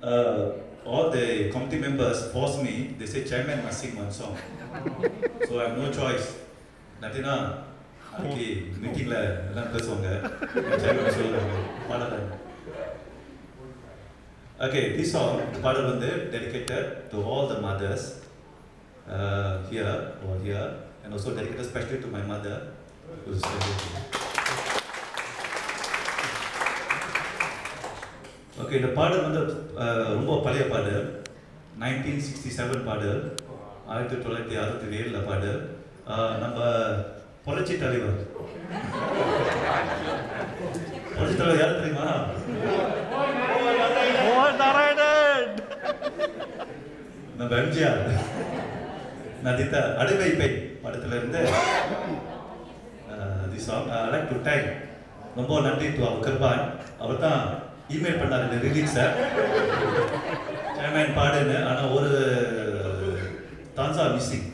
all the committee members forced me. They say chairman must sing one song. So I have no choice. Natina, நாளைக்கு மீட்டிங்கில் எல்லாம் பேசுவாங்க, chairman சொல்லுவாங்க, பாடலை. Okay, this song, the பாடல் வந்து dedicated to all the mothers here or here, and also dedicated especially to my mother, who is celebrating. Okay, இந்த பாடல் வந்து ரொம்ப பழைய பாடல், 1967 பாடல், 1967 பாடல். நம்ம புரட்சி தலைவர் யார் தெரியுமா? நம்ம எம்ஜிஆர் நடித்த அடிமை பெண் படத்துல இருந்து the song I like to time. ரொம்ப நன்றி டு அவர் கர்பான். அவர் தான் இமெயில் பண்ணார் இந்த ரிலீக்ஸை, சேர்மேன் பாடுன்னு. ஆனால் ஒரு தான்சா missing.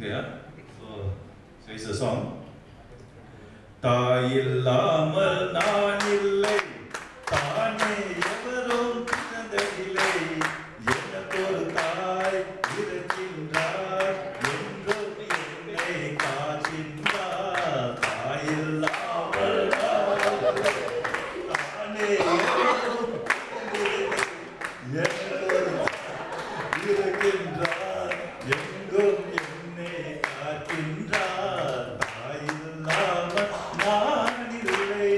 Okay, so it's a song. தாயில்லாமல் நான் இல்லை, தானே எவரும் பிறந்ததில்லை, எனக்கு ஒரு தாய் இருக்கின்றார், என்றும் என்னை காக்கின்றார். தாயில்லாமல் தானே எவரும் எனக்கு ஒரு இருக்கின்றார், எங்கும் என்னை காக்கின்றார். தாயில்லாமல் நான் இல்லை.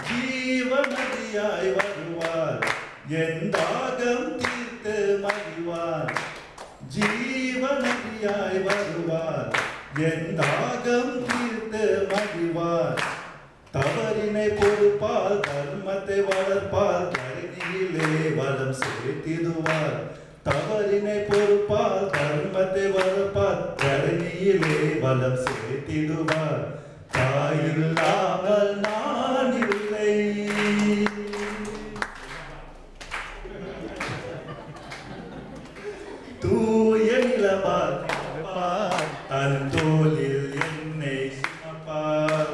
ஜீவநதியாய் வருவார், என் தாகம் தீர்த்து மகிழ்வார். ஜீவநதியாய் வருவார், என் தாகம் தீர்த்து மகிழ்வார். தவறினை பொறுப்பால், தர்மத்தை வளர்ப்பால், தருணியிலே வளம் சேர்த்திடுவார். தவறினை பொறுப்பால், தர்மத்தை வளர்ப்பால், தருணியிலே வளம் சேர்த்திடுவார். தாயில்லாமல் நான் இல்லை. தூய நிலவால் தன் தோளில் என்னை சுமப்பார்.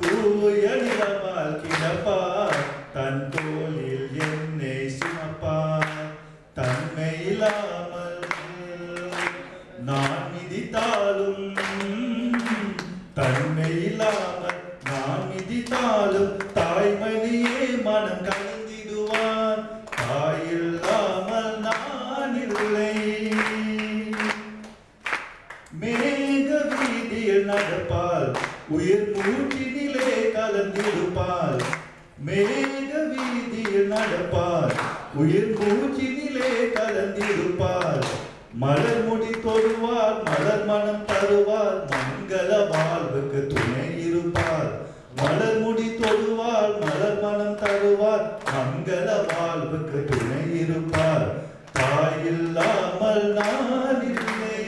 தூய நிலவால் கிடப்பார், தன் தோளில் என்னை சுமப்பார். தன்மை இல்லாமல் நான் மிதித்தாலும், தன்மை இல்லாமல் நான் மிதித்தாலும், தாய்மணியே மனம் கலந்திடுவான். தாயில்லாமல் நான் இல்லை. மேக வீதியில் நடப்பால், உயிர் மூச்சினிலே கலந்திருப்பால். மேக வீதியில் நடப்பால், உயிர் மூச்சினிலே கலந்திருப்பால். மலர் முடி தொடுவார், மலர் மனம் தருவார், மங்கள வாழ்வுக்கு துணை இருப்பார். மலர் முடி தொடுவார், மலர் மனம் தருவார், மங்கள வாழ்வுக்கு துணை இருப்பார். தாயில்லாமல் நான் இல்லை.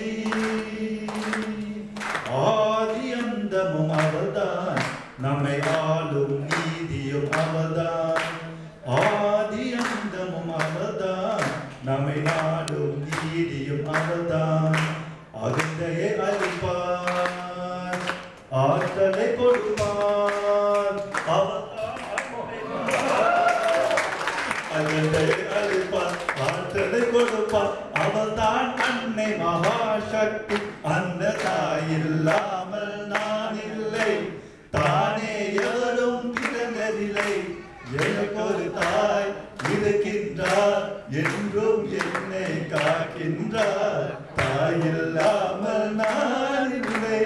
ஆதி அந்தமும் அவர்தான், நம்மை ஆளும் நீதியும் அவர்தான். ஆதி அந்தமும் அவர்தான், நம்மை நாடும் நீதியும் அவர்தான். அகந்தையை அழிப்பார், ஆற்றலை கொடுப்பார். அகந்தையை அழிப்பார், ஆற்றலை கொடுப்பார். அவர்தான் அன்னை மகாசக்தி. அந்த தாயில்லாமல் நான் இல்லை, தானே யாரும் பிறந்ததில்லை. எனக்கு ஒரு தாய் இருக்கின்றார், என்றும் என்னை காக்கின்றார். தாயில்லாமல் நான் இல்லை.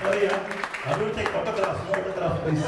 Sorry, I will take photograph, no autograph, please.